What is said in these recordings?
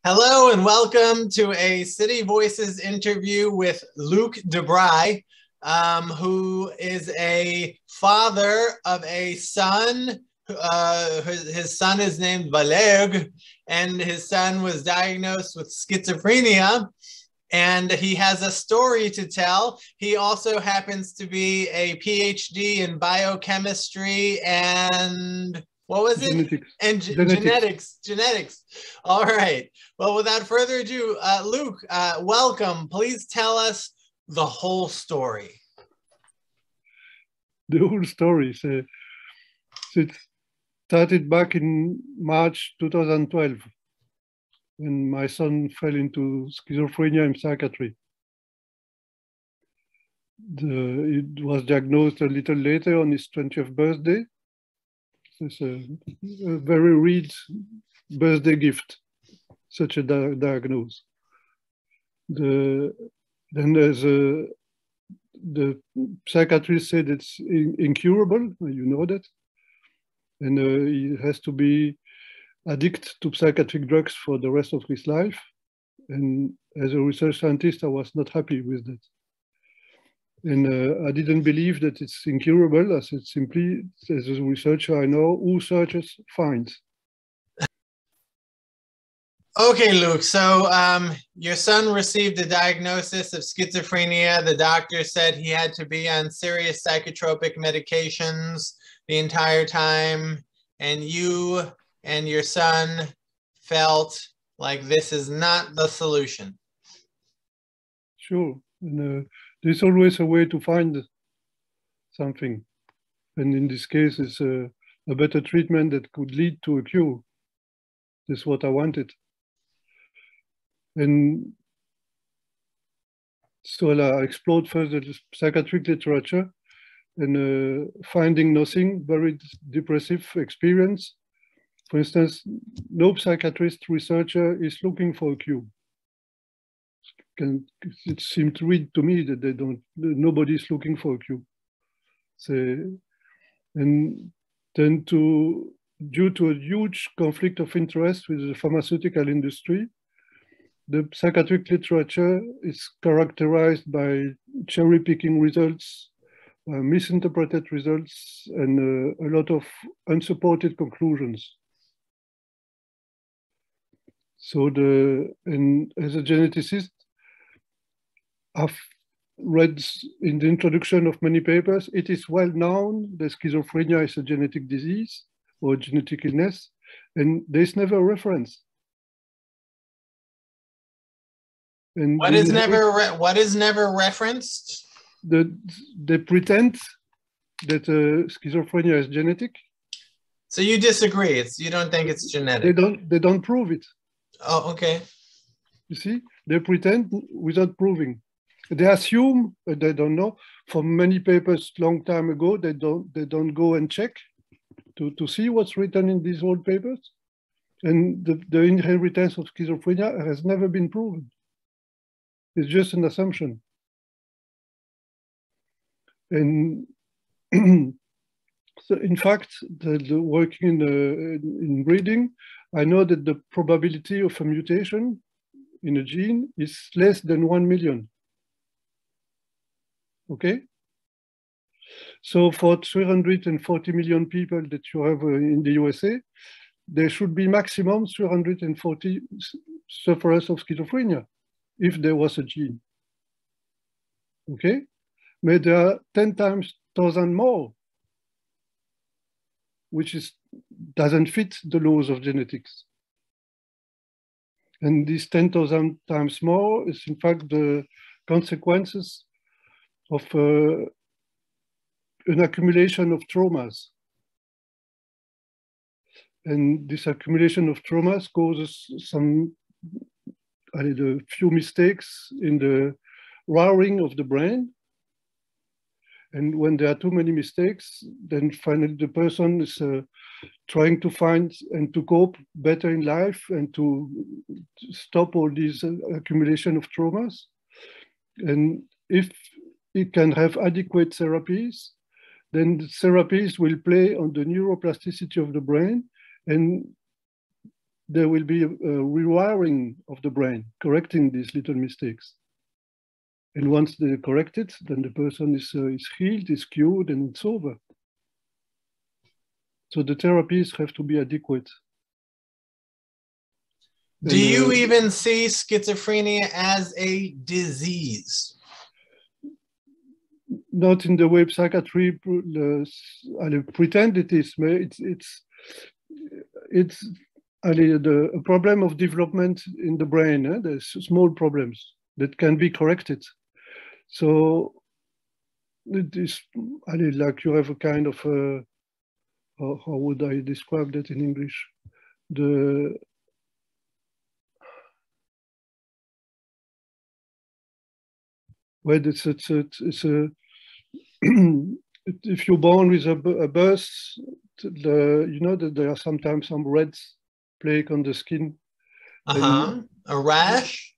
Hello and welcome to a City Voices interview with Luc De Bry, who is a father of a son. His son is named Valère, and his son was diagnosed with schizophrenia, and he has a story to tell. He also happens to be a Ph.D. in biochemistry and what was it? Genetics. And genetics. All right. Well, without further ado, Luc, welcome. Please tell us the whole story. The whole story. So it started back in March 2012 when my son fell into schizophrenia and psychiatry. It was diagnosed a little later on his 20th birthday. It's a very rare birthday gift, such a diagnosis. Then there's the psychiatrist said it's incurable, you know that, and he has to be addicted to psychiatric drugs for the rest of his life. And as a research scientist, I was not happy with that. And I didn't believe that it's incurable. I said simply, as a researcher, I know who searches finds. Okay, Luc. So your son received a diagnosis of schizophrenia. The doctor said he had to be on serious psychotropic medications the entire time. And you and your son felt like this is not the solution. Sure. And, there's always a way to find something. And in this case, it's a better treatment that could lead to a cure. That's what I wanted. And so I explored further the psychiatric literature and finding nothing, very depressive experience. For instance, no psychiatrist researcher is looking for a cure. It seemed to read to me that nobody's looking for a cure. So, and then due to a huge conflict of interest with the pharmaceutical industry, the psychiatric literature is characterized by cherry-picking results, misinterpreted results, and a lot of unsupported conclusions. So and as a geneticist, I've read in the introduction of many papers, it is well known that schizophrenia is a genetic disease or genetic illness, and there's never a reference. And what is never referenced? They pretend that schizophrenia is genetic. So you disagree? You don't think it's genetic? They don't prove it. Oh, okay. You see, they pretend without proving. They assume, but they don't know. For many papers, long time ago, they don't go and check to see what's written in these old papers. And the inheritance of schizophrenia has never been proven. It's just an assumption. And so, in fact, the working in breeding, I know that the probability of a mutation in a gene is less than 1 million. Okay? So for 340 million people that you have in the USA, there should be maximum 340 sufferers of schizophrenia if there was a gene. Okay? But there are 10,000 more, which doesn't fit the laws of genetics. And these 10,000 times more is in fact the consequences of an accumulation of traumas. And this accumulation of traumas causes a few mistakes in the wiring of the brain. And when there are too many mistakes, then finally the person is trying to find and to cope better in life and to stop all these accumulation of traumas. And if it can have adequate therapies, then the therapies will play on the neuroplasticity of the brain and there will be a rewiring of the brain, correcting these little mistakes. And once they correct it, then the person is healed, is cured, and it's over. So the therapies have to be adequate. Do you even see schizophrenia as a disease? Not in the way psychiatry pretend it is. It's a problem of development in the brain. There's small problems that can be corrected. So it is like you have a kind of how would I describe that in English? Well, it's a if you're born with a birth, you know that there are sometimes some red plaque on the skin. A rash?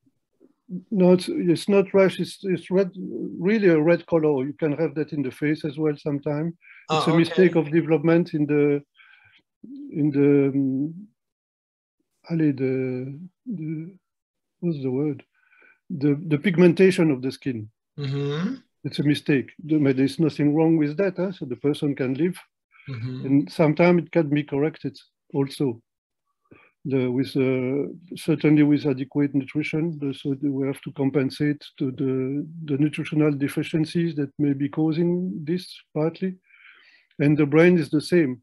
No, it's not rash. It's red, really a red color. You can have that in the face as well sometimes. It's a mistake of development in the what's the word? The pigmentation of the skin. It's a mistake. There's nothing wrong with that, so the person can live. And sometimes it can be corrected also. Certainly with adequate nutrition, so we have to compensate to the nutritional deficiencies that may be causing this partly. And the brain is the same.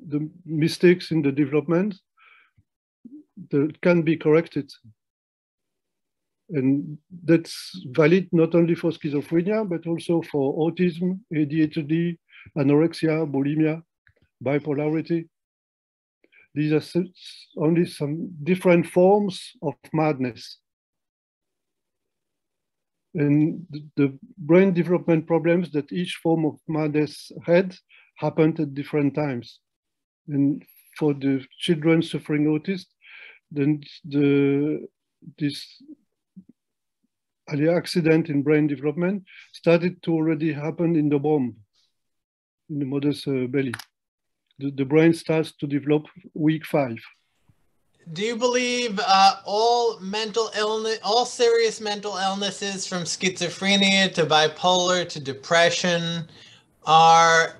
The mistakes in the development can be corrected. And that's valid not only for schizophrenia, but also for autism, ADHD, anorexia, bulimia, bipolarity. These are only some different forms of madness. And the brain development problems that each form of madness had happened at different times. And for the children suffering autism, then this accident in brain development started to already happen in the womb, in the mother's belly. The brain starts to develop week 5. Do you believe all mental illness, all serious mental illnesses from schizophrenia to bipolar to depression are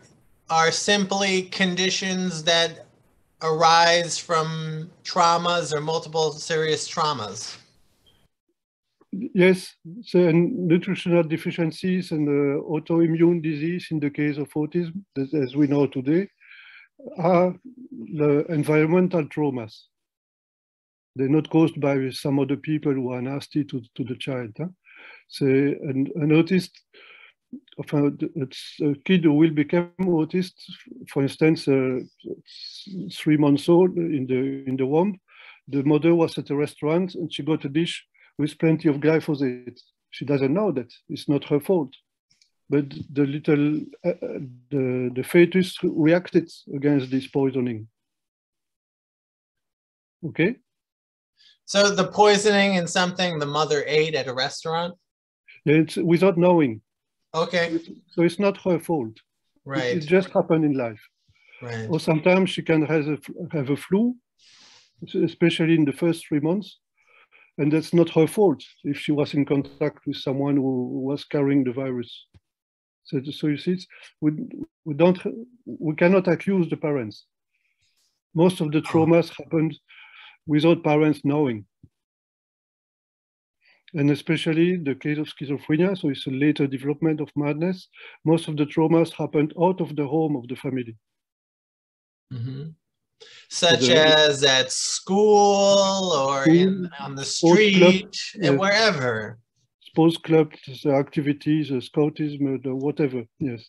simply conditions that arise from traumas or multiple serious traumas? Yes, so nutritional deficiencies and autoimmune disease in the case of autism, as we know today, are the environmental traumas. They're not caused by some other people who are nasty to the child. So an autist, it's a kid who will become autist, for instance, 3 months old in the womb. The mother was at a restaurant and she got a dish with plenty of glyphosate. She doesn't know that. It's not her fault. But the little, the fetus reacted against this poisoning. Okay? So the poisoning in something the mother ate at a restaurant? Yeah, it's without knowing. Okay. So it's not her fault. Right. It just happened in life. Right. Or sometimes she can have a flu, especially in the first 3 months. And that's not her fault if she was in contact with someone who was carrying the virus. So you see, we cannot accuse the parents. Most of the traumas happened without parents knowing. And especially the case of schizophrenia, so it's a later development of madness. Most of the traumas happened out of the home of the family. Such as at school or on the street, and wherever. Sports clubs, the activities, the scoutism, whatever, yes.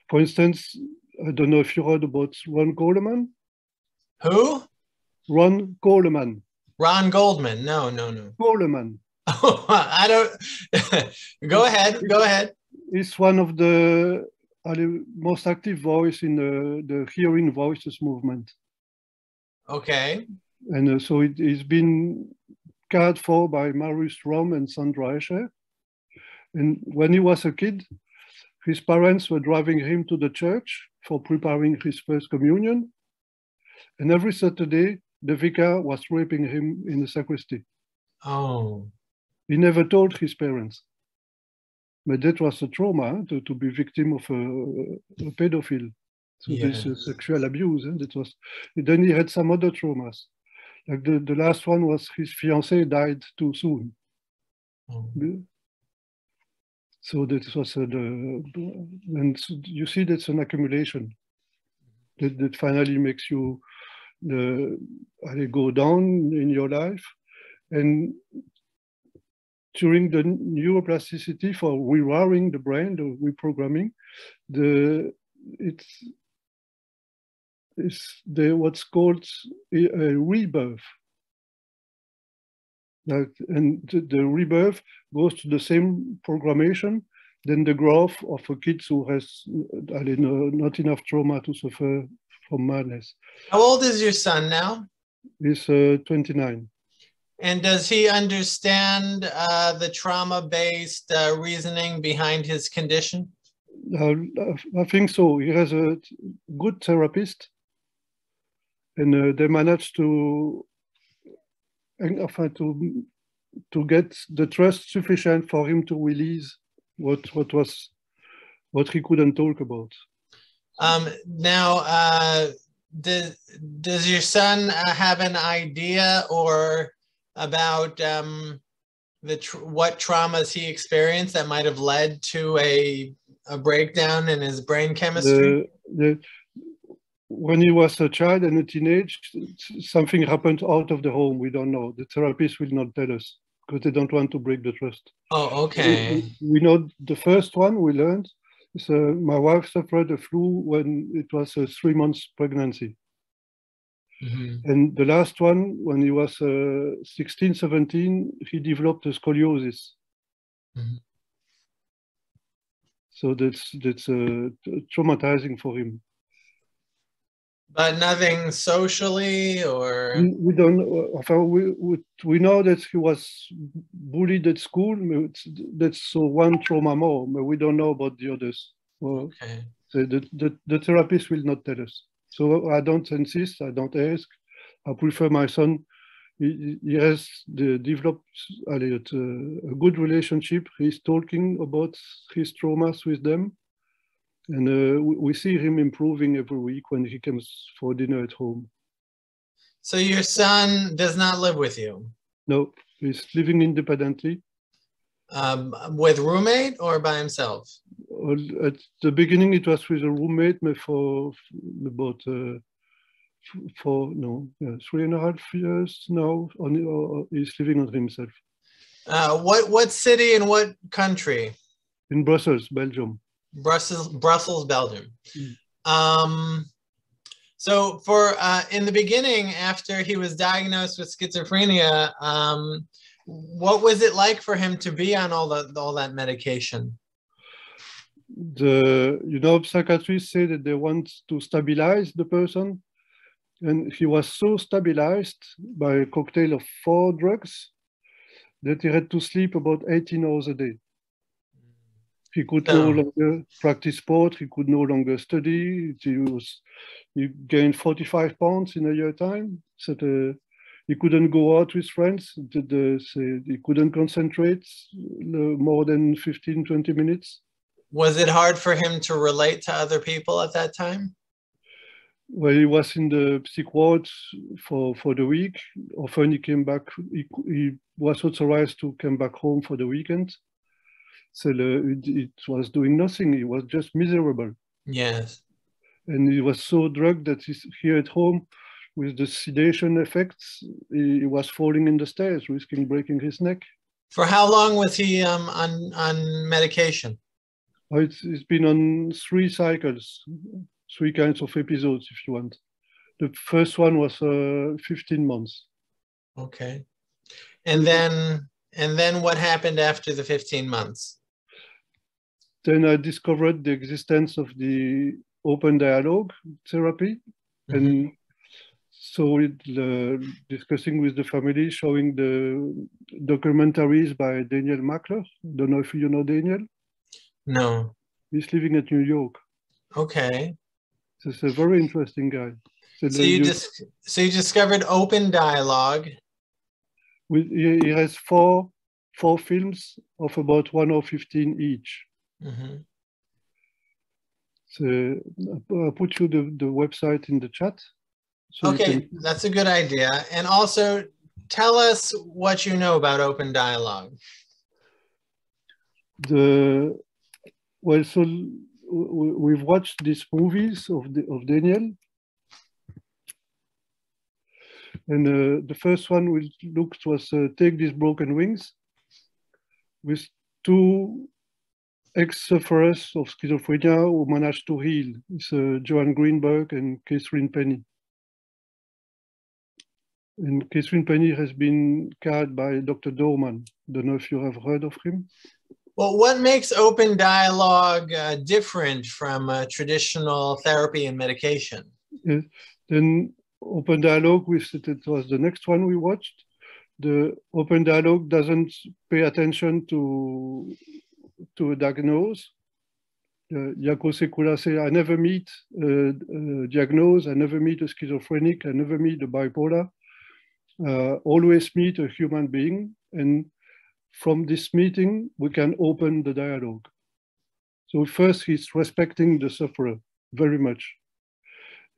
For instance, I don't know if you heard about Ron Coleman. Who? Ron Coleman. Ron Goldman. No. Coleman. I don't. Go ahead. He's one of the most active voice in the hearing voices movement. Okay. And so it's been cared for by Marius Rom and Sandra Escher. And when he was a kid, his parents were driving him to the church for preparing his first communion. And every Saturday, the vicar was raping him in the sacristy. Oh. He never told his parents. But that was a trauma to be victim of a pedophile. So Yes. this sexual abuse. And that was. Then he had some other traumas. Like the last one was his fiancée died too soon. Oh. So that was and so you see that's an accumulation that finally makes you go down in your life. And during the neuroplasticity for rewiring the brain, the reprogramming, it's what's called a rebirth. And the rebirth goes to the same programmation than the growth of a kid who has not enough trauma to suffer from madness. How old is your son now? He's 29. And does he understand the trauma-based reasoning behind his condition? I think so. He has a good therapist, and they managed to get the trust sufficient for him to release what he couldn't talk about. Now, does your son have an idea or about what traumas he experienced that might have led to a breakdown in his brain chemistry? When he was a child and a teenage, something happened out of the home. We don't know. The therapist will not tell us because they don't want to break the trust. Oh, okay. We know the first one we learned is my wife suffered a flu when it was a 3 months pregnancy. Mm-hmm. And the last one, when he was 16, 17, he developed a scoliosis. Mm-hmm. So that's traumatizing for him. But nothing socially, or we don't. We know that he was bullied at school. That's one trauma more, but we don't know about the others. Well, okay. So the therapist will not tell us. So I don't insist. I don't ask. I prefer my son. He has developed a good relationship. He's talking about his traumas with them. And we see him improving every week when he comes for dinner at home. So your son does not live with you? No, he's living independently. With roommate or by himself? At the beginning, it was with a roommate, but for about 3.5 years now, he's living on himself. What city and what country? In Brussels, Belgium. Brussels, Belgium. Mm. So in the beginning, after he was diagnosed with schizophrenia, what was it like for him to be on all that medication? Psychiatrists say that they want to stabilize the person, and he was so stabilized by a cocktail of 4 drugs that he had to sleep about 18 hours a day. He could no longer practice sport. He could no longer study. He gained 45 pounds in a year time. So he couldn't go out with friends. He couldn't concentrate more than 15, 20 minutes. Was it hard for him to relate to other people at that time? Well, he was in the psych ward for the week. Often he came back. He was authorized to come back home for the weekend. So it was doing nothing. He was just miserable. Yes. And he was so drugged that he's here at home with the sedation effects. He was falling in the stairs, risking breaking his neck. For how long was he on medication? Oh, it's been on 3 cycles, 3 kinds of episodes, if you want. The first one was 15 months. Okay. And then what happened after the 15 months? Then I discovered the existence of the open dialogue therapy. Mm-hmm. And so discussing with the family, showing the documentaries by Daniel Mackler. Don't know if you know Daniel. No. He's living at New York. Okay. He's a very interesting guy. So you discovered open dialogue. He has four films of about 1 or 15 each. Mm-hmm. So I'll put you the website in the chat. So okay, that's a good idea. And also tell us what you know about open dialogue. Well, so we've watched these movies of Daniel. And the first one we looked was Take These Broken Wings, with two ex-sufferers of schizophrenia who managed to heal. It's Joan Greenberg and Catherine Penny. And Catherine Penny has been carried by Dr. Dorman. Don't know if you have heard of him. Well, what makes open dialogue different from traditional therapy and medication? Yes. Then open dialogue, it was the next one we watched. The open dialogue doesn't pay attention to a diagnose. Jaco Sekula say, I never meet a diagnose, I never meet a schizophrenic, I never meet a bipolar. Always meet a human being, and from this meeting we can open the dialogue. So first he's respecting the sufferer very much,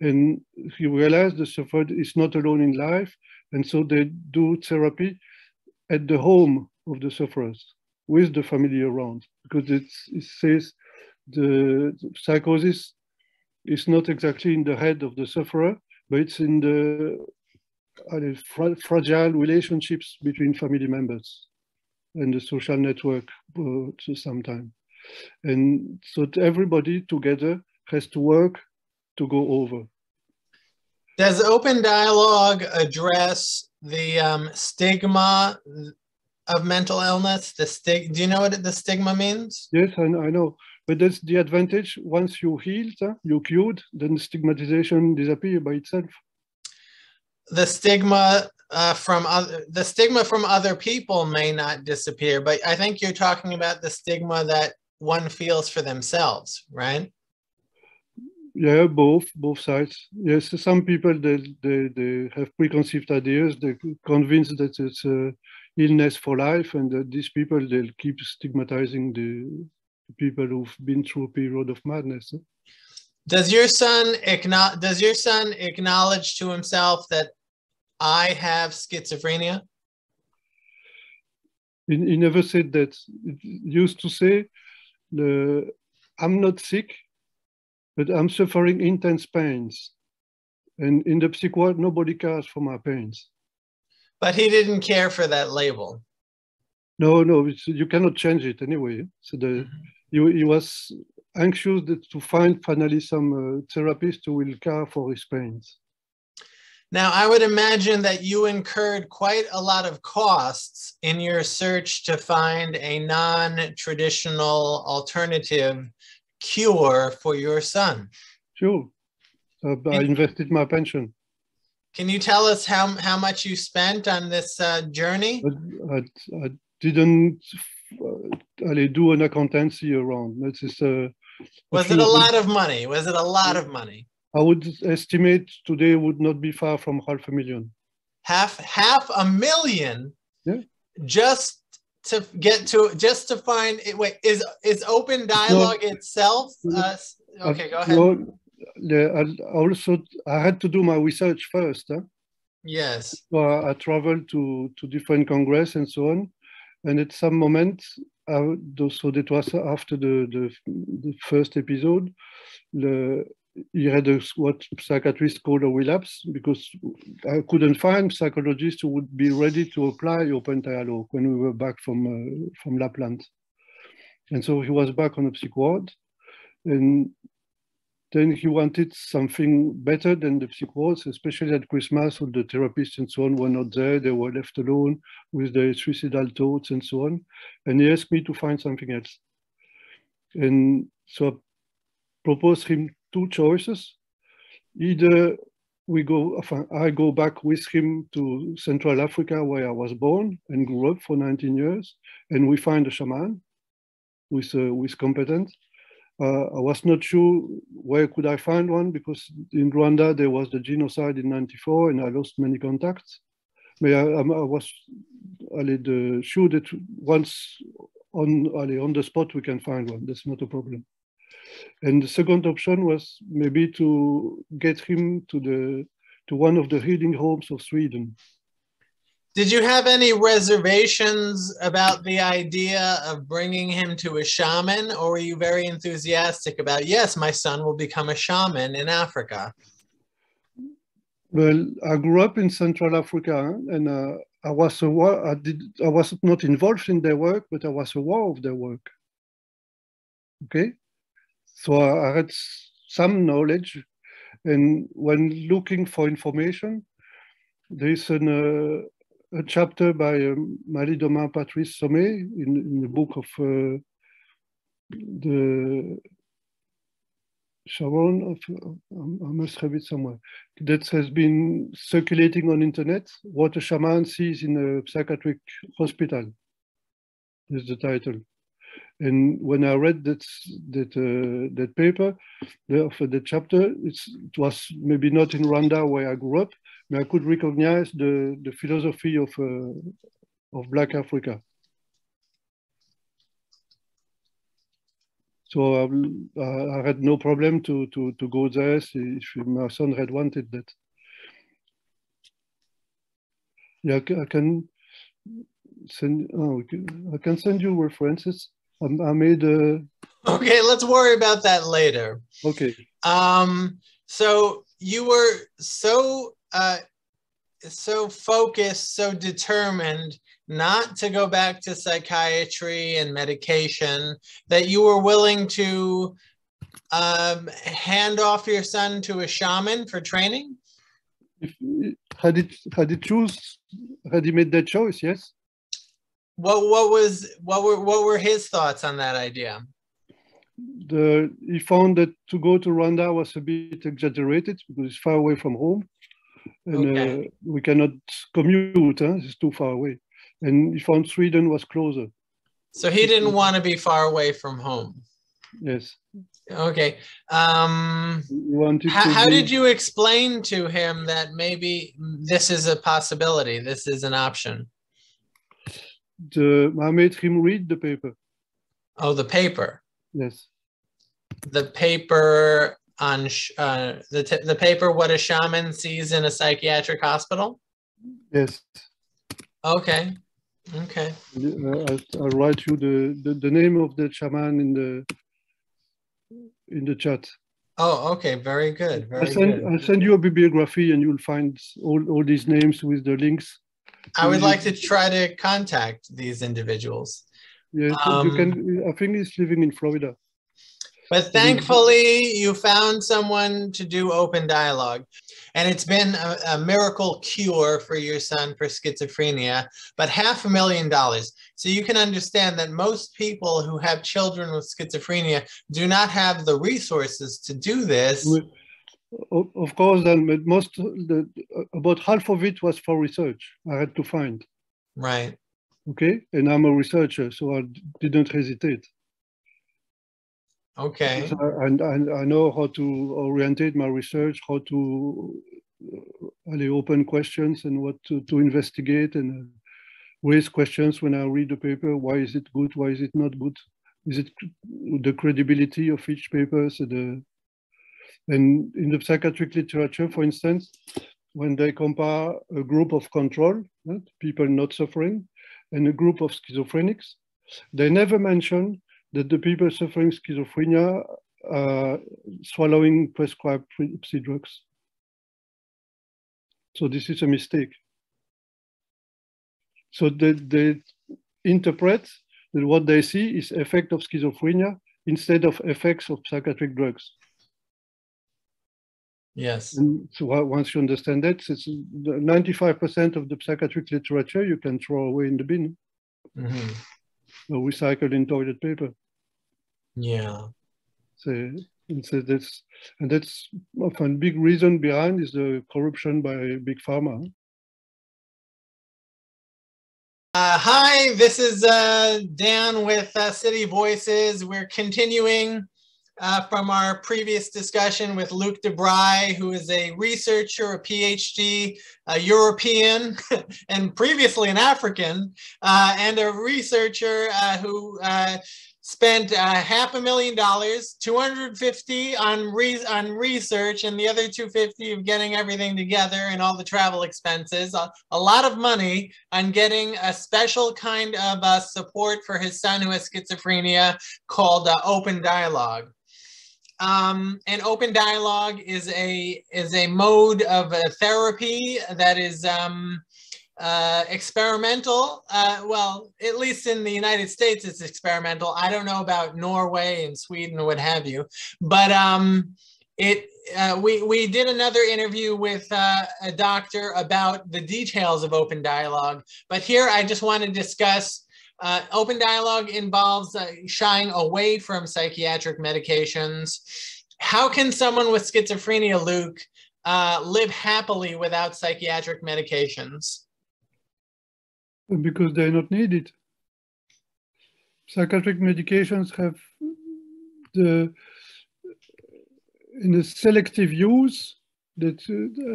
and he realized the sufferer is not alone in life, and so they do therapy at the home of the sufferers with the family around, because it says the psychosis is not exactly in the head of the sufferer, but it's in the fragile relationships between family members and the social network sometimes. And so everybody together has to work to go over. Does open dialogue address the stigma of mental illness? Do you know what the stigma means? Yes, I know. But that's the advantage. Once you healed, you cured, then stigmatization disappears by itself. The stigma from other people may not disappear, but I think you're talking about the stigma that one feels for themselves, right? Yeah, both sides. Yes, some people they have preconceived ideas. They're convinced that it's a illness for life, and that these people they'll keep stigmatizing the people who've been through a period of madness. Does your son acknowledge to himself that I have schizophrenia? He never said that. He used to say, I'm not sick, but I'm suffering intense pains. And in the psych ward, nobody cares for my pains. But he didn't care for that label. No, you cannot change it anyway. So he was anxious to find finally some therapist who will care for his pains. Now, I would imagine that you incurred quite a lot of costs in your search to find a non-traditional alternative cure for your son. Sure. I invested my pension. Can you tell us how much you spent on this journey? I didn't do an accountancy around. Was it a lot of money? Was it a lot of money? I would estimate today would not be far from $500,000. Half a million? Yeah. Just to find it. Wait, is open dialogue itself? Okay, go ahead. I had to do my research first. Yes. So I traveled to different congress and so on. And at some moment, so that was after the first episode, he had what psychiatrists call a relapse, because I couldn't find psychologists who would be ready to apply open dialogue when we were back from Lapland. And so he was back on a psych ward, and then he wanted something better than the psych wards, especially at Christmas, all the therapists and so on were not there. They were left alone with their suicidal thoughts and so on. And he asked me to find something else. And so I proposed him two choices. Either I go back with him to Central Africa, where I was born and grew up for 19 years, and we find a shaman with competence, I was not sure where could I find one, because in Rwanda there was the genocide in '94 and I lost many contacts. But I was sure that once on the spot we can find one. That's not a problem. And the second option was maybe to get him to one of the healing homes of Sweden. Did you have any reservations about the idea of bringing him to a shaman, or were you very enthusiastic about, yes, my son will become a shaman in Africa? Well, I grew up in Central Africa, and I was not involved in their work, but I was aware of their work. Okay, so I had some knowledge, and when looking for information, there is a chapter by Marie-Domain Patrice Sommet in the book of the Sharon of, I must have it somewhere, that has been circulating on internet, what a shaman sees in a psychiatric hospital, is the title. And when I read that paper, the chapter, it was maybe not in Rwanda where I grew up, but I could recognize the philosophy of Black Africa. So I had no problem to go there if my son had wanted that. Yeah, I can send. Oh, I can send you references. I made a. Okay, let's worry about that later. Okay. So you were so focused, so determined not to go back to psychiatry and medication that you were willing to hand off your son to a shaman for training? Had he made that choice? Yes. What were his thoughts on that idea? He found that to go to Rwanda was a bit exaggerated because it's far away from home, and we cannot commute. It's too far away. And he found Sweden was closer. So he didn't want to be far away from home. Yes. Okay. How did you explain to him that maybe this is a possibility, this is an option? I made him read the paper. Oh, the paper. Yes. The paper on the paper, what a shaman sees in a psychiatric hospital? Yes. Okay. Okay. I'll write you the name of the shaman in the chat. Oh, okay. Very good. I'll send you a bibliography and you'll find all these names with the links. I would like to try to contact these individuals. Yes, you can. I think he's living in Florida. But thankfully, you found someone to do open dialogue. And it's been a miracle cure for your son for schizophrenia, but $500,000. So you can understand that most people who have children with schizophrenia do not have the resources to do this. Of course, then about half of it was for research. I had to find. Right. Okay, and I'm a researcher, so I didn't hesitate. Okay. And I know how to orientate my research, how to open questions and what to investigate and raise questions when I read the paper. Why is it good? Why is it not good? Is it the credibility of each paper? So and in the psychiatric literature, for instance, when they compare a group of control, people not suffering, and a group of schizophrenics, they never mention that the people suffering schizophrenia are swallowing prescribed psy drugs. So this is a mistake. So they interpret that what they see is effect of schizophrenia instead of effects of psychiatric drugs. Yes. And so once you understand that, it's 95% of the psychiatric literature you can throw away in the bin. Or recycled in toilet paper. Yeah. So that's often big reason behind is the corruption by big pharma. Hi, this is Dan with City Voices. We're continuing from our previous discussion with Luc De Bry, who is a researcher, a Ph.D., a European, and previously an African, and a researcher who spent $500,000, 250 on research, and the other 250 of getting everything together and all the travel expenses. A lot of money on getting a special kind of support for his son who has schizophrenia called open dialogue. And open dialogue is a mode of therapy that is experimental. Well, at least in the United States, it's experimental. I don't know about Norway and Sweden or what have you, but we did another interview with a doctor about the details of open dialogue. But here I just want to discuss open dialogue involves shying away from psychiatric medications. How can someone with schizophrenia, Luc, live happily without psychiatric medications? Because they're not needed. Psychiatric medications have in a selective use that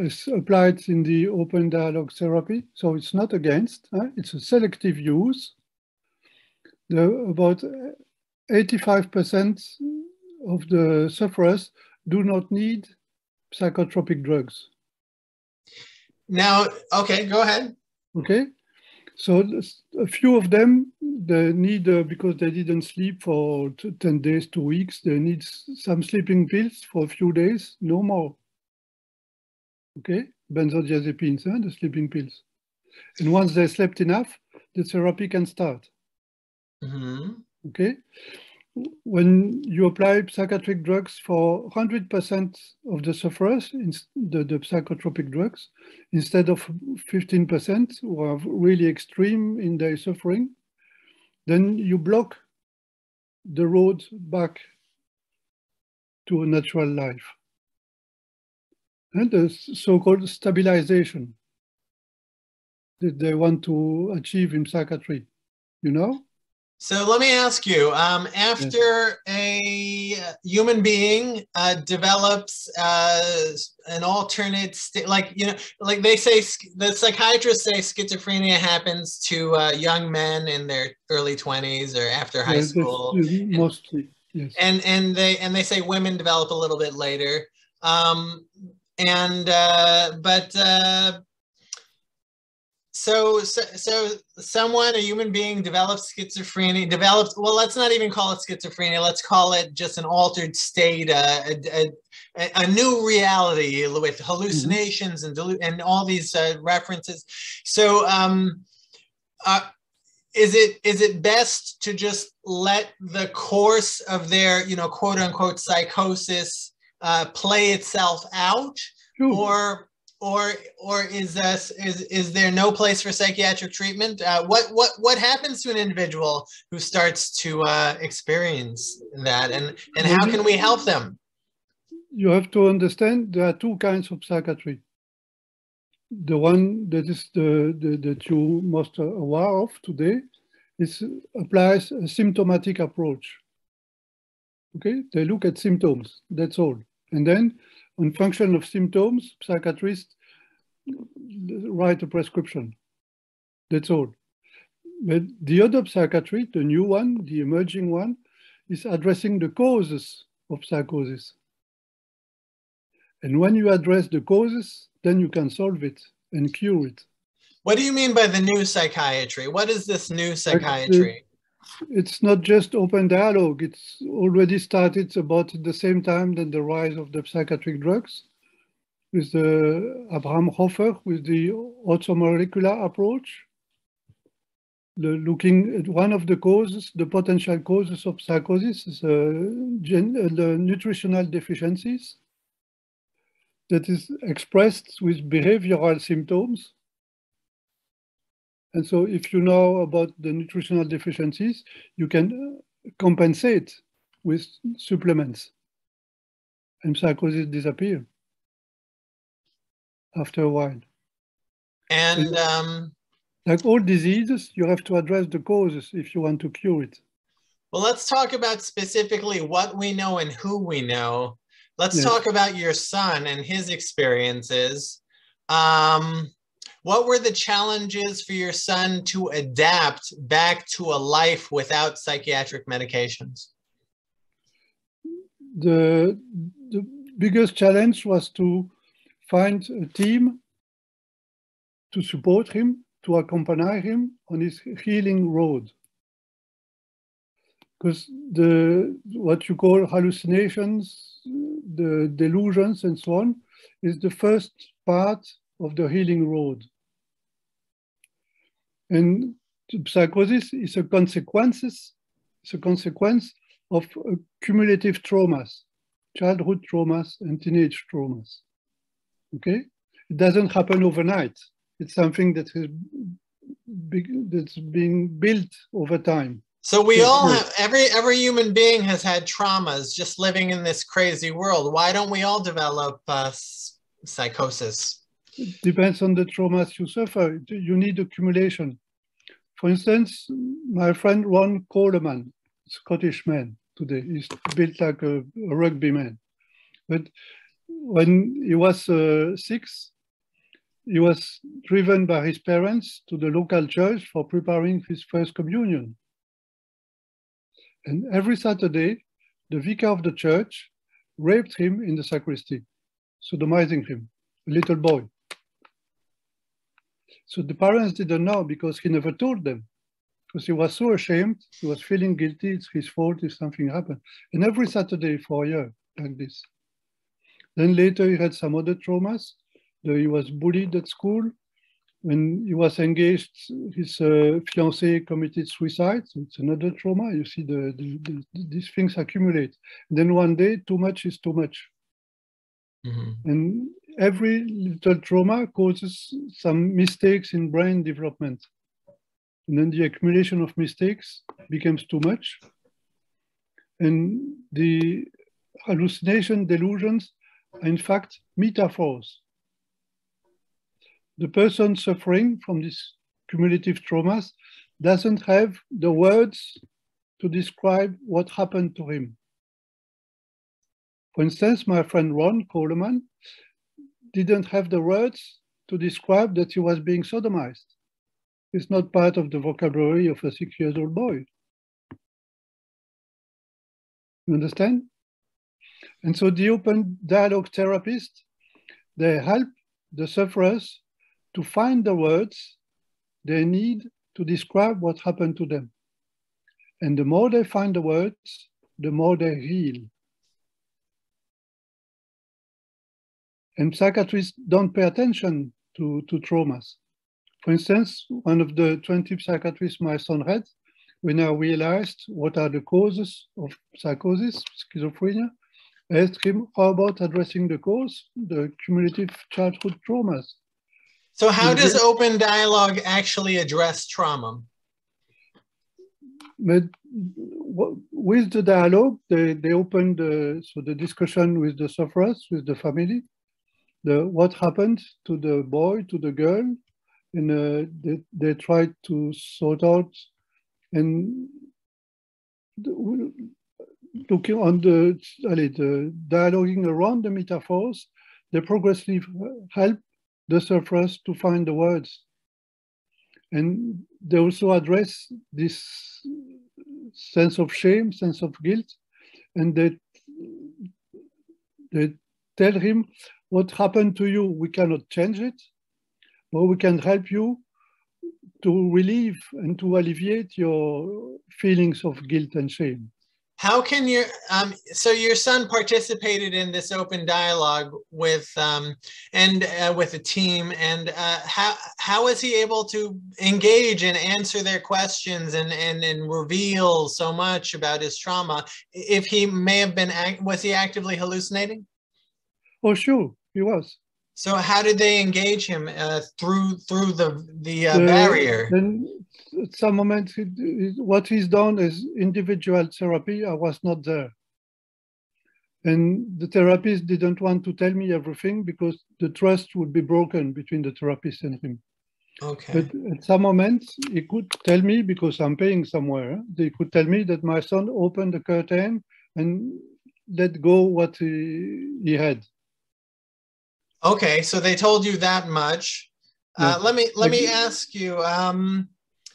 is applied in the open dialogue therapy. So it's not against, it's a selective use. About 85% of the sufferers do not need psychotropic drugs. Now, okay, go ahead. Okay. So a few of them, they need, because they didn't sleep for 10 days, 2 weeks, they need some sleeping pills for a few days, no more. Okay, benzodiazepines, the sleeping pills. And once they slept enough, the therapy can start. Mm-hmm. Okay, when you apply psychiatric drugs for 100% of the sufferers, the psychotropic drugs, instead of 15% who are really extreme in their suffering, then you block the road back to a natural life. And the so-called stabilization that they want to achieve in psychiatry, you know? So let me ask you, after a human being develops an alternate state, like they say, the psychiatrists say schizophrenia happens to young men in their early 20s or after high school. Mostly, yes. And they say women develop a little bit later. So someone, a human being, develops schizophrenia, well, let's not even call it schizophrenia, let's call it just an altered state, a new reality with hallucinations and all these references. So is it best to just let the course of their, quote unquote psychosis play itself out? Sure. Or is there no place for psychiatric treatment? What happens to an individual who starts to experience that, and how can we help them? You have to understand there are two kinds of psychiatry. The one that is that you most are aware of today applies a symptomatic approach. Okay, they look at symptoms, that's all, and then on function of symptoms, psychiatrists write a prescription. That's all. But the other psychiatry, the new one, the emerging one, is addressing the causes of psychosis. And when you address the causes, then you can solve it and cure it. What do you mean by the new psychiatry? What is this new psychiatry? It's not just open dialogue. It's already started about the same time than the rise of the psychiatric drugs, with the Abraham Hofer, with the automolecular approach, looking at one of the causes, the potential causes of psychosis, is the nutritional deficiencies that is expressed with behavioral symptoms. And so if you know about the nutritional deficiencies, you can compensate with supplements, and psychosis disappear after a while. And like all diseases, you have to address the causes if you want to cure it. Well, let's talk about specifically what we know and who we know. Let's Yes. talk about your son and his experiences. What were the challenges for your son to adapt back to a life without psychiatric medications? The biggest challenge was to find a team to support him, to accompany him on his healing road. Because what you call hallucinations, the delusions and so on, is the first part of the healing road. And psychosis is a consequence of cumulative traumas, childhood traumas and teenage traumas. Okay? It doesn't happen overnight. It's something that that's being built over time. So we all have, every human being has had traumas just living in this crazy world. Why don't we all develop psychosis? It depends on the traumas you suffer. You need accumulation. For instance, my friend Ron Coleman, Scottish man today, he's built like a rugby man. But when he was 6, he was driven by his parents to the local church for preparing his first communion. And every Saturday, the vicar of the church raped him in the sacristy, sodomizing him, a little boy. So the parents didn't know because he never told them, because he was so ashamed, he was feeling guilty, it's his fault if something happened. And every Saturday for a year, like this. Then later he had some other traumas. He was bullied at school. When he was engaged, his fiancée committed suicide. So it's another trauma. You see, these things accumulate. And then one day, too much is too much. Mm-hmm. And every little trauma causes some mistakes in brain development. And then the accumulation of mistakes becomes too much. And the hallucination delusions are in fact metaphors. The person suffering from these cumulative traumas doesn't have the words to describe what happened to him. For instance, my friend Ron Coleman didn't have the words to describe that he was being sodomized. It's not part of the vocabulary of a 6-year-old boy. You understand? And so the open dialogue therapists, they help the sufferers to find the words they need to describe what happened to them. And the more they find the words, the more they heal. And psychiatrists don't pay attention to traumas. For instance, one of the 20 psychiatrists my son had, we now realized what are the causes of psychosis, schizophrenia. I asked him, how about addressing the cause, the cumulative childhood traumas? So how does open dialogue actually address trauma? But with the dialogue, they opened the discussion with the sufferers, with the family, what happened to the boy, to the girl, and they tried to sort out and looking on the dialoguing around the metaphors, they progressively help the sufferers to find the words. And they also address this sense of shame, sense of guilt, and they tell him, what happened to you, we cannot change it, but we can help you to relieve and to alleviate your feelings of guilt and shame. How can your, so your son participated in this open dialogue with, with a team, and how was he able to engage and answer their questions and reveal so much about his trauma? If he may have been, was he actively hallucinating? Oh, sure, he was. So how did they engage him through the barrier? Then at some moment, what he's done is individual therapy. I was not there. And the therapist didn't want to tell me everything because the trust would be broken between the therapist and him. Okay. But at some moments, he could tell me, because I'm paying somewhere, they could tell me that my son opened the curtain and let go what he had. Okay, so they told you that much. Yeah. Let me ask you.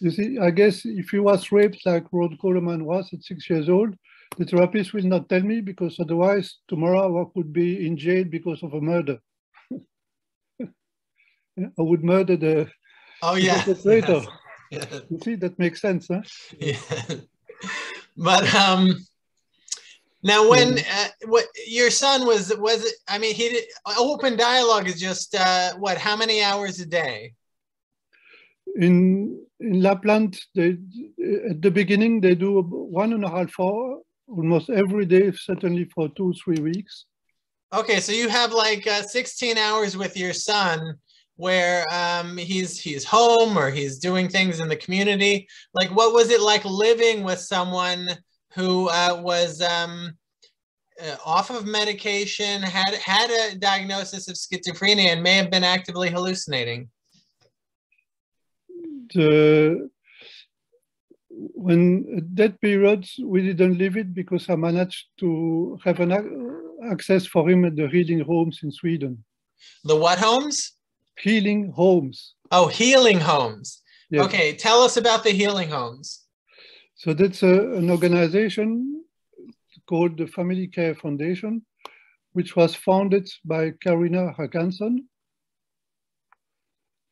You see, I guess if he was raped like Rod Coleman was at 6 years old, the therapist will not tell me, because otherwise tomorrow I could be in jail because of a murder. I would murder the perpetrator. Yes. You see, that makes sense, huh? Yeah. But now, when what your son was it? I mean, he did, open dialogue is just what? How many hours a day? In Lapland, they, at the beginning, they do 1.5 hours almost every day, certainly for 2-3 weeks. Okay, so you have like 16 hours with your son, where he's home or he's doing things in the community. Like, what was it like living with someone who was off of medication, had a diagnosis of schizophrenia, and may have been actively hallucinating? When at that period, we didn't leave it because I managed to have an access for him at the healing homes in Sweden. The what homes? Healing homes. Oh, healing homes. Yes. Okay, tell us about the healing homes. So that's an organization called the Family Care Foundation, which was founded by Karina Håkansson.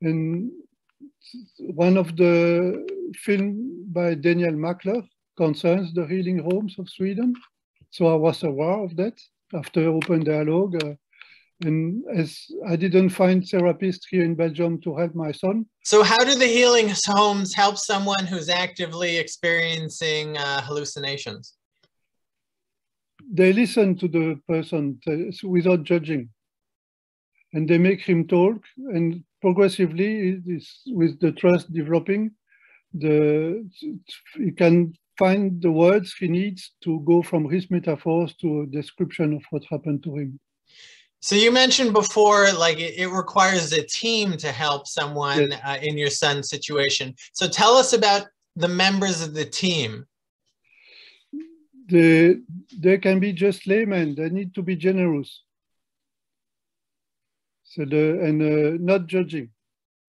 And one of the film by Daniel Mackler concerns the healing homes of Sweden. So I was aware of that after open dialogue. And as I didn't find therapists here in Belgium to help my son. So how do the healing homes help someone who's actively experiencing hallucinations? They listen to the person without judging. And they make him talk, and progressively, with the trust developing, he can find the words he needs to go from his metaphors to a description of what happened to him. So you mentioned before, like it requires a team to help someone in your son's situation. So tell us about the members of the team. They can be just laymen. They need to be generous. So not judging.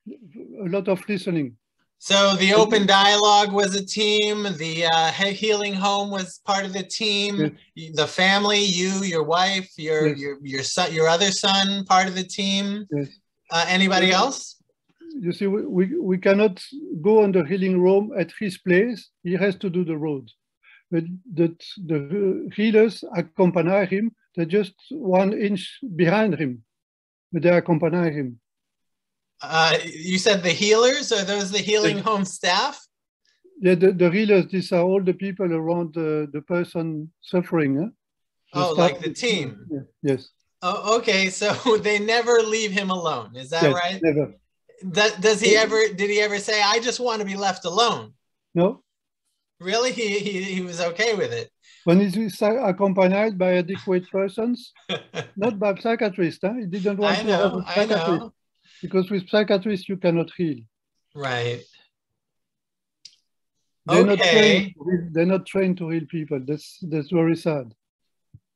A lot of listening. So the open dialogue was a team. The healing home was part of the team. Yes. The family, you, your wife, your son, your other son, part of the team. Yes. Anybody else? You see, we cannot go on the healing room at his place. He has to do the road. But the healers accompany him. They're just 1 inch behind him, but they accompany him. You said the healers? Are those the healing home staff? Yeah, the healers, these are all the people around the person suffering. Huh? Oh, like the team? Yeah. Yes. Oh, okay, so they never leave him alone, is that right? Never. Did he ever say, I just want to be left alone? No. Really? He was okay with it? When he's accompanied by adequate persons, not by psychiatrists. Huh? He didn't want to have a psychiatrist. I know. Because with psychiatrists, you cannot heal. Right. They're not trained to heal people. That's very sad.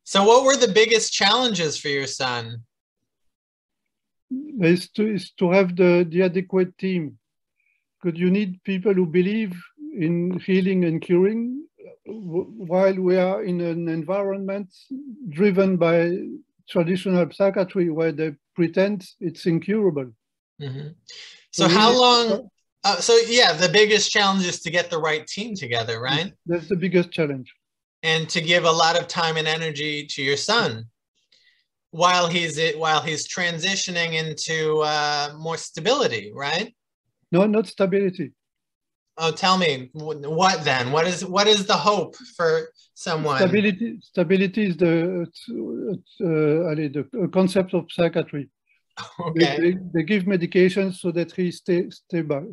So what were the biggest challenges for your son? Is to have the adequate team. Because you need people who believe in healing and curing, while we are in an environment driven by traditional psychiatry where they pretend it's incurable. Mm-hmm. So how long, the biggest challenge is to get the right team together, right? That's the biggest challenge. And to give a lot of time and energy to your son while he's transitioning into more stability, right? No, not stability. Oh, tell me, what then? What is the hope for someone? Stability is the concept of psychiatry. Okay. They give medications so that he stays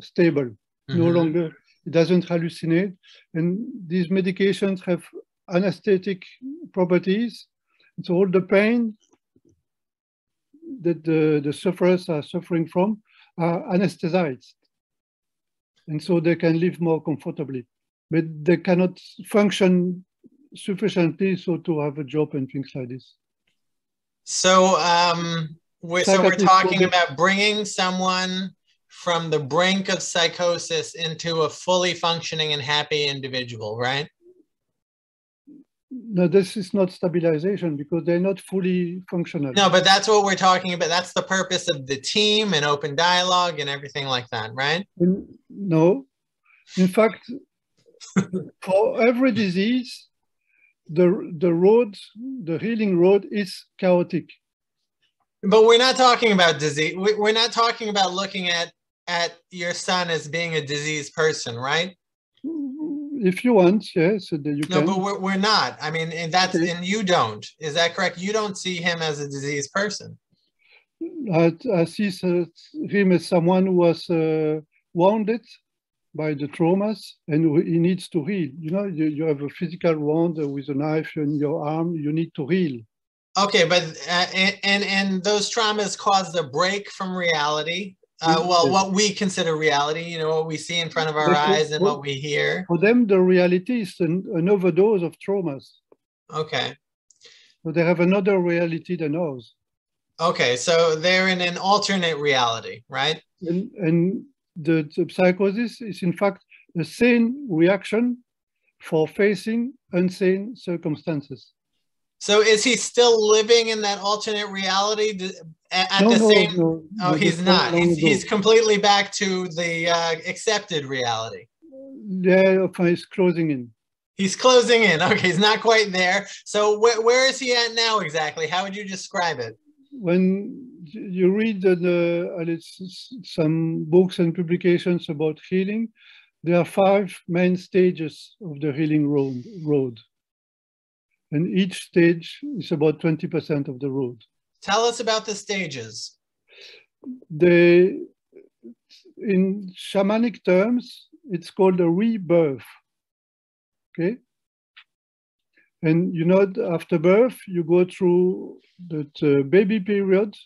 stable. Mm-hmm. No longer, he doesn't hallucinate. And these medications have anesthetic properties. So all the pain that the sufferers are suffering from are anesthetized. And so they can live more comfortably, but they cannot function sufficiently so to have a job and things like this. So, we're talking about bringing someone from the brink of psychosis into a fully functioning and happy individual, right? No, this is not stabilization because they're not fully functional. No, but that's what we're talking about. That's the purpose of the team and open dialogue and everything like that, right? No. In fact, for every disease, the healing road is chaotic. But we're not talking about disease. We're not talking about looking at your son as being a diseased person, right? If you want, yes, you can. No, but we're not. I mean, and that's okay. And you don't. Is that correct? You don't see him as a diseased person. I see him as someone who was wounded by the traumas and he needs to heal. You know, you have a physical wound with a knife in your arm. You need to heal. Okay, but and those traumas caused a break from reality. Well, what we consider reality, you know, what we see in front of our eyes and what we hear. For them, the reality is an overdose of traumas. Okay. So they have another reality than ours. Okay, so they're in an alternate reality, right? And the psychosis is in fact a sane reaction for facing unsane circumstances. So is he still living in that alternate reality No, he's not. He's completely back to the accepted reality. Yeah, he's closing in. He's closing in. Okay, he's not quite there. So where is he at now exactly? How would you describe it? When you read some books and publications about healing, there are 5 main stages of the healing road. And each stage is about 20% of the road. Tell us about the stages. In shamanic terms, it's called a rebirth. Okay? And you know, after birth, you go through the baby period,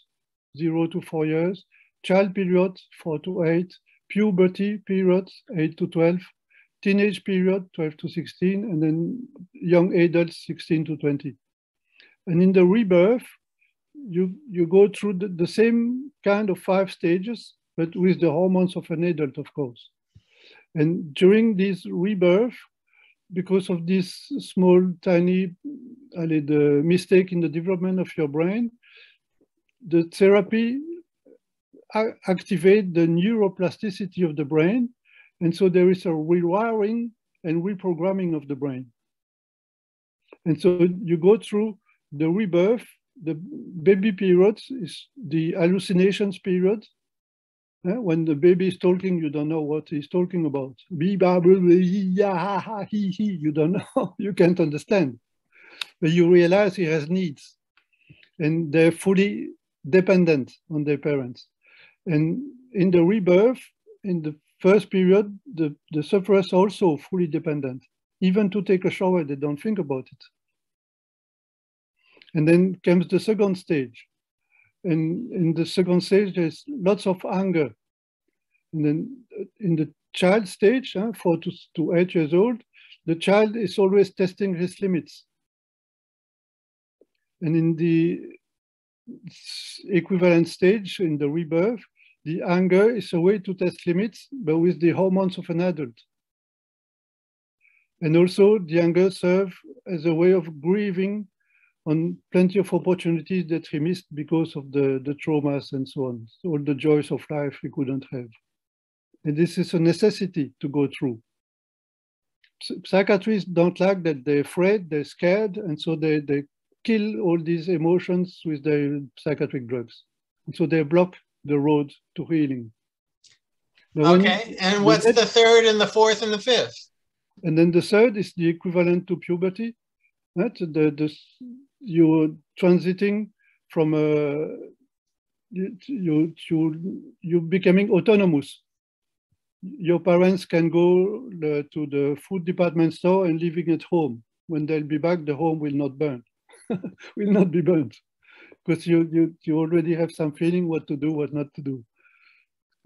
0 to 4 years, child period, 4 to 8, puberty period, 8 to 12, teenage period, 12 to 16, and then young adults, 16 to 20. And in the rebirth, you go through the same kind of 5 stages, but with the hormones of an adult, of course. And during this rebirth, because of this small, tiny the mistake in the development of your brain, the therapy activates the neuroplasticity of the brain. And so there is a rewiring and reprogramming of the brain. And so you go through the rebirth. The baby period is the hallucinations period. When the baby is talking, you don't know what he's talking about. You don't know, you can't understand. But you realize he has needs. And they're fully dependent on their parents. And in the rebirth, in the first period, the sufferers are also fully dependent. Even to take a shower, they don't think about it. And then comes the second stage. And in the second stage, there's lots of anger. And then in the child stage, 4 to 8 years old, the child is always testing his limits. And in the equivalent stage, in the rebirth, the anger is a way to test limits, but with the hormones of an adult. And also the anger serves as a way of grieving on plenty of opportunities that he missed because of the traumas and so on. So all the joys of life he couldn't have. And this is a necessity to go through. Psychiatrists don't like that. They're afraid, they're scared, and so they kill all these emotions with their psychiatric drugs. And so they block the road to healing. Okay, and what's the third and the fourth and the fifth? And then the third is the equivalent to puberty. Right? You're transiting from you're becoming autonomous. Your parents can go to the food department store and living at home. When they'll be back, the home will not burn, will not be burnt, because you already have some feeling what to do, what not to do.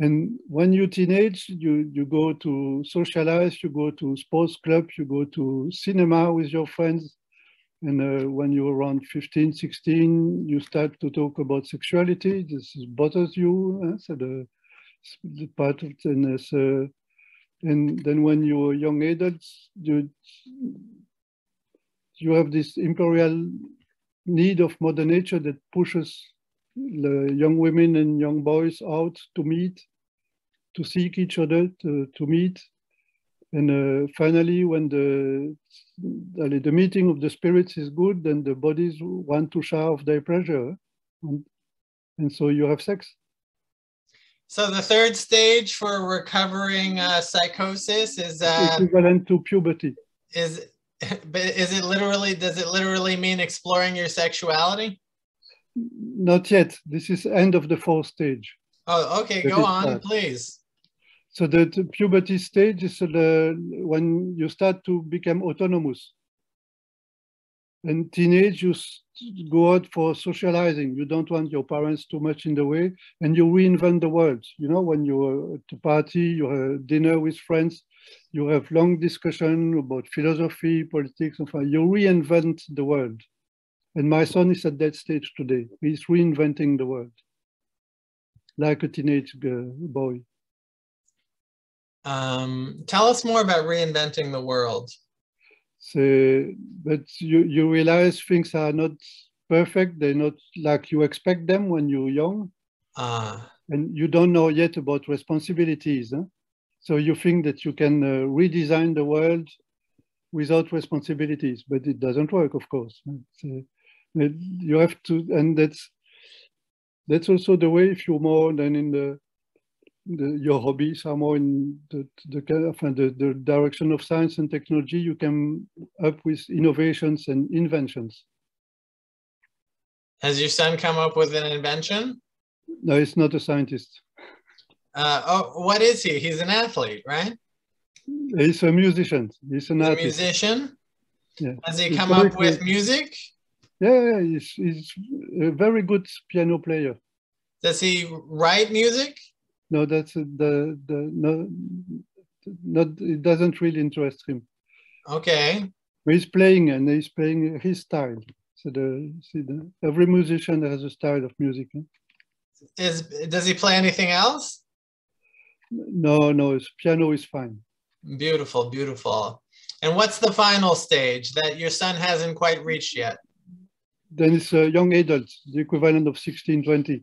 And when you teenage, you go to socialize, you go to sports club, you go to cinema with your friends. And when you're around 15, 16, you start to talk about sexuality. This bothers you. So the part of and then when you're young adults, you have this imperial need of mother nature that pushes the young women and young boys out to meet, to seek each other, to meet. And finally, when the meeting of the spirits is good, then the bodies want to show off their pleasure. And so you have sex. So the third stage for recovering psychosis is equivalent to puberty. Does it literally mean exploring your sexuality? Not yet. This is end of the fourth stage. Oh, okay. Go on, please. So the puberty stage is when you start to become autonomous. In teenage, you go out for socializing. You don't want your parents too much in the way, and you reinvent the world. You know, when you're at a party, you have dinner with friends, you have long discussion about philosophy, politics, and you reinvent the world. And my son is at that stage today. He's reinventing the world, like a teenage boy. Tell us more about reinventing the world. So, but you realize things are not perfect. They're not like you expect them when you're young. And you don't know yet about responsibilities. Huh? So you think that you can redesign the world without responsibilities, but it doesn't work, of course. So, you have to, and that's also the way, if you're more than in your hobbies are more in the direction of science and technology, you come up with innovations and inventions. Has your son come up with an invention? No, he's not a scientist. What is he? He's an athlete, right? He's a musician. He's an artist. A musician? Yeah. Has he come up with music? Yeah, he's a very good piano player. Does he write music? No, that's no, not. It doesn't really interest him. Okay. But he's playing, and he's playing his style. So every musician has a style of music. Huh? Does he play anything else? No, his piano is fine. Beautiful, beautiful. And what's the final stage that your son hasn't quite reached yet? Then it's a young adult, the equivalent of 16, 20.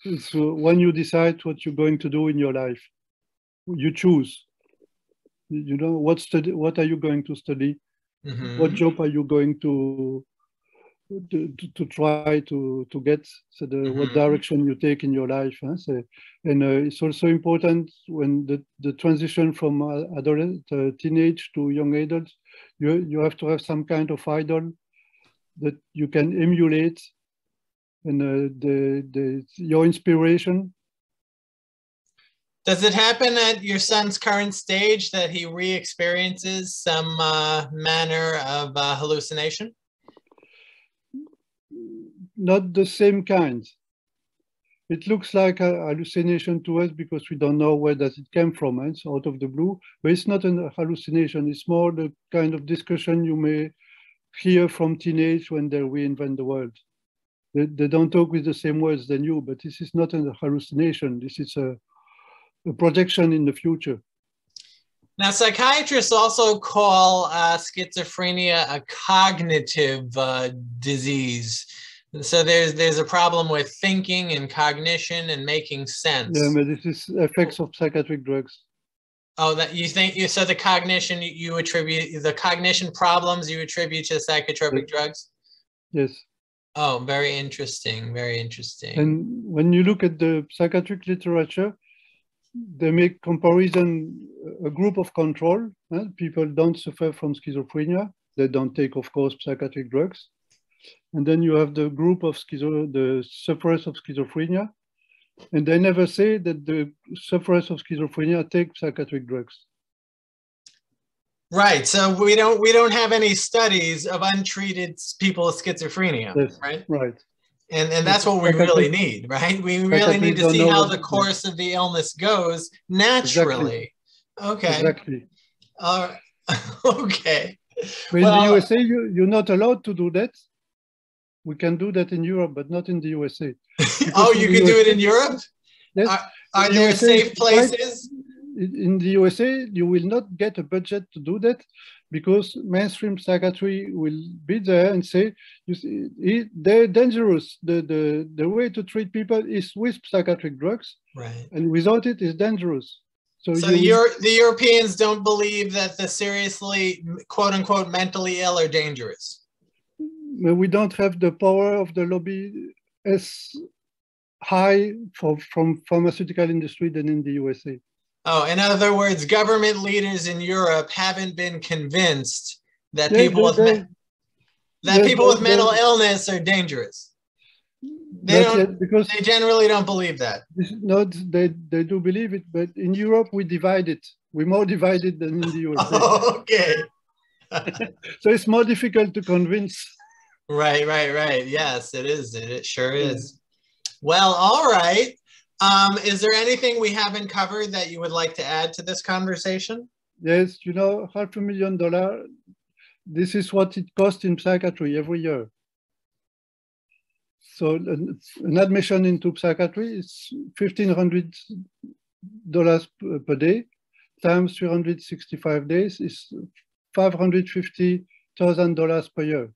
It's when you decide what you're going to do in your life. You choose. You know, what are you going to study? Mm-hmm. What job are you going to try to get? So mm-hmm. What direction you take in your life. Huh? So, and it's also important when the transition from teenage to young adult, you have to have some kind of idol that you can emulate. And your inspiration. Does it happen at your son's current stage that he re-experiences some manner of hallucination? Not the same kind. It looks like a hallucination to us because we don't know where does it came from. It's out of the blue, but it's not a hallucination. It's more the kind of discussion you may hear from teenage when they reinvent the world. They don't talk with the same words than you, but this is not a hallucination. This is a projection in the future. Now, psychiatrists also call schizophrenia a cognitive disease. So there's a problem with thinking and cognition and making sense. Yeah, but this is effects of psychiatric drugs. Oh, that you think so the cognition you attribute, the cognition problems you attribute to psychotropic drugs? Yes. Oh, very interesting, very interesting. And when you look at the psychiatric literature, they make comparison, a group of control. People don't suffer from schizophrenia. They don't take, of course, psychiatric drugs. And then you have the group of the sufferers of schizophrenia. And they never say that the sufferers of schizophrenia take psychiatric drugs. Right. So we don't have any studies of untreated people with schizophrenia. Yes, right? Right. And that's what we really need, right? We really need to see how the course of the illness goes naturally. Exactly. Okay. Exactly. Okay. But in the USA, you're not allowed to do that. We can do that in Europe, but not in the USA. Oh, you can do it in Europe? Yes. Are there safe places? In the USA, you will not get a budget to do that because mainstream psychiatry will be there and say, you see, they're dangerous. The way to treat people is with psychiatric drugs, right? And without it, it's dangerous. So the Europeans don't believe that the seriously, quote unquote, mentally ill are dangerous. We don't have the power of the lobby as high from pharmaceutical industry than in the USA. Oh, in other words, government leaders in Europe haven't been convinced that people with mental illness are dangerous. They generally don't believe that. No, they do believe it, but in Europe we divide it. We're more divided than in the USA. Oh, okay. So it's more difficult to convince. Right. Yes, it is. It sure is. Well, all right. Is there anything we haven't covered that you would like to add to this conversation? Yes, you know, $500,000, this is what it costs in psychiatry every year. So an admission into psychiatry is $1,500 per day times 365 days is $550,000 per year.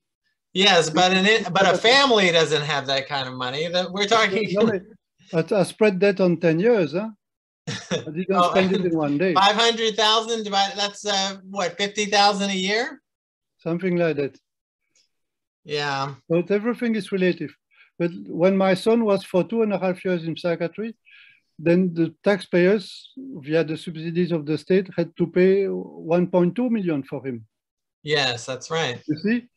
Yes, but a family doesn't have that kind of money. That we're talking. I spread that on 10 years, huh? I didn't spend it in one day. 500,000 divided. That's what, 50,000 a year? Something like that. Yeah. But everything is relative. But when my son was for 2.5 years in psychiatry, then the taxpayers, via the subsidies of the state, had to pay 1.2 million for him. Yes, that's right. You see?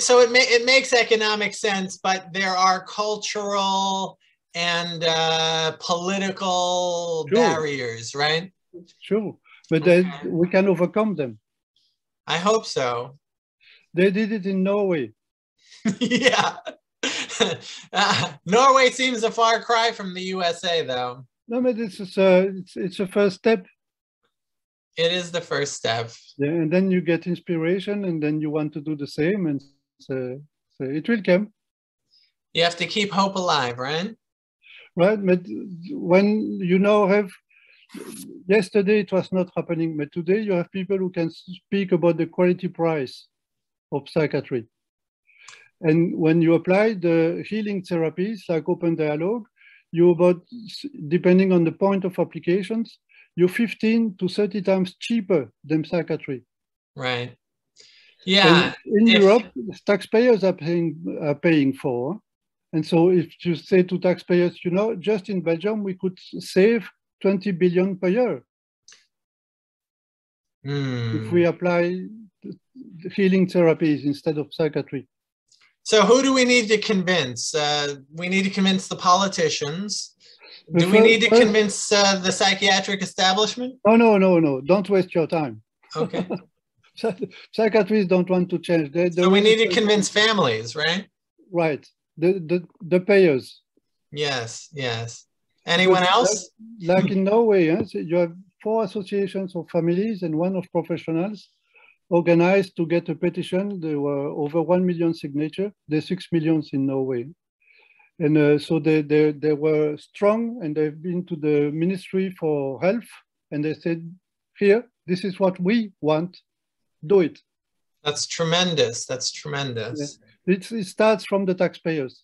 So it makes economic sense, but there are cultural and political barriers, right? Sure, but we can overcome them. I hope so. They did it in Norway. Yeah. Norway seems a far cry from the USA, though. No, but it's a first step. It is the first step. Yeah, and then you get inspiration, and then you want to do the same, and so it will come. You have to keep hope alive, right? Right, but when you now have, yesterday it was not happening, but today you have people who can speak about the quality price of psychiatry. And when you apply the healing therapies like open dialogue, you about, depending on the point of applications, you're 15 to 30 times cheaper than psychiatry. Right. Yeah. And in Europe, taxpayers are paying for. And so if you say to taxpayers, you know, just in Belgium, we could save 20 billion per year. If we apply healing therapies instead of psychiatry. So who do we need to convince? We need to convince the politicians. Do we need to convince the psychiatric establishment? No. Don't waste your time. Okay. Psychiatrists don't want to change. So we need to convince families, right? Right. The payers. Yes. Anyone else? Like in Norway, so you have 4 associations of families and 1 of professionals organized to get a petition. There were over 1 million signatures. There's 6 million in Norway. And so they were strong, and they've been to the Ministry for Health, and they said, here, this is what we want, do it. That's tremendous. That's tremendous. Yeah. It starts from the taxpayers.